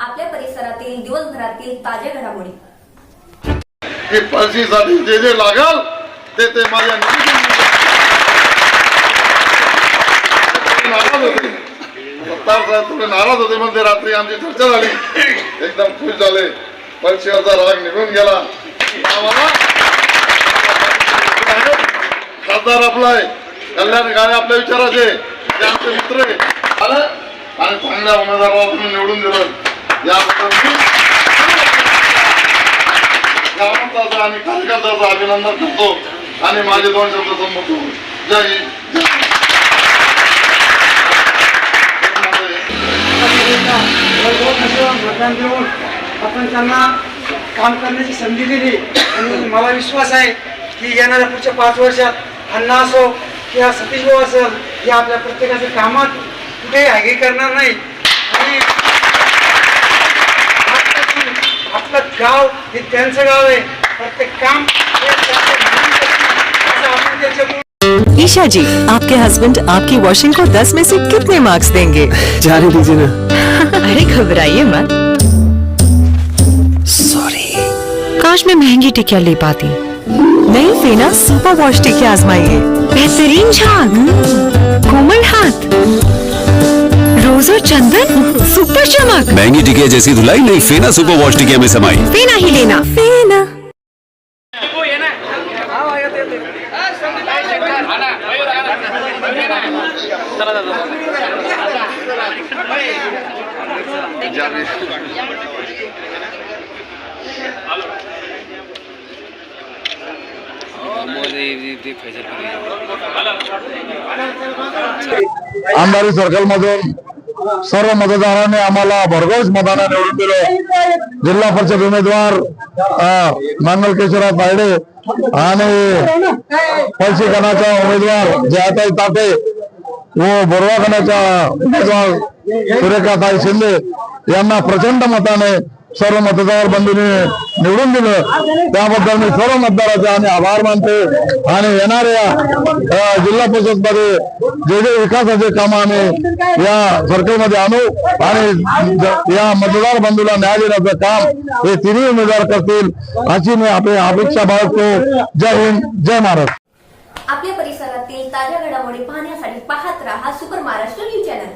आपल्या परिसरातील दिवसभरातील ताज्या घडामोडी। की पळशीसाठी जे जे लागल ते माझ्या नाराज होते। सत्तार साहेब थोडे नाराज होते म्हणजे रात्री आमची चर्चा झाली, एकदम खुश झाले, पळशीवरचा राग निघून गेला। खासदार आपलाय कल्याण गाणे आपल्या विचाराचे ते आमचे मित्र आहे आणि चांगल्या उमेदवाराला तुम्ही निवडून दिलं याबद्दल गावाचा आणि कार्यकर्त्याचं अभिनंदन करतो आणि माझे दोन शब्द संबोधतो। जय हिंद। मतदान देऊन आपण त्यांना काम करण्याची संधी दिली आणि मला विश्वास आहे की येणाऱ्या पुढच्या 5 वर्षात अण्णा असो किंवा सतीश भाऊ असेल या आपल्या प्रत्येकाच्या कामात कुठेही आगी करणार नाही आणि आपलं गाव हे त्यांचं गाव आहे, प्रत्येक काम ईशा जी, आपके हस्बैंड आपकी वॉशिंग को 10 में से कितने मार्क्स देंगे? जाने दीजिए ना। अरे घबराइए मत। सॉरी। काश मैं महंगी टिकिया ले पाती। नई फेना सुपर वॉश टिकिया आजमाइए। बेहतरीन झाग, कोमल हाथ, रोज और चंदन, सुपर चमक। महंगी टिकिया जैसी धुलाई नहीं, फेना सुपर वॉश टिकिया में समाई। फेना ही लेना। फेना। आमदारी सर्कल मधून सर्व मतदारांनी आम्हाला भरघोस मताने निवडून दिले। जिल्हा परिषद उमेदवार मंगल केशवराव पायडे आणि पळशी गणाचा उमेदवार जयाताई ताटे व बोरवा गणाचा उमेदवार सुरेखाताई शिंदे यांना प्रचंड मताने सर्व मतदार बंधूंनी निवडून दिलं। त्याबद्दल मी सर्व मतदाराचे आणि आभार मानते आणि येणाऱ्या जिल्हा परिषद मध्ये जे जे विकासाचे काम आम्ही या सर्कलमध्ये आणू आणि या मतदार बंधूला न्याय देण्याचं काम हे तिन्ही उमेदवार करतील अशी मी आपली अपेक्षा बाळगतो। जय हिंद, जय महाराष्ट्र। आपल्या परिसरातील ताज्या घडामोडी पाहण्यासाठी पाहत राहा सुपर महाराष्ट्र न्यूज चॅनल।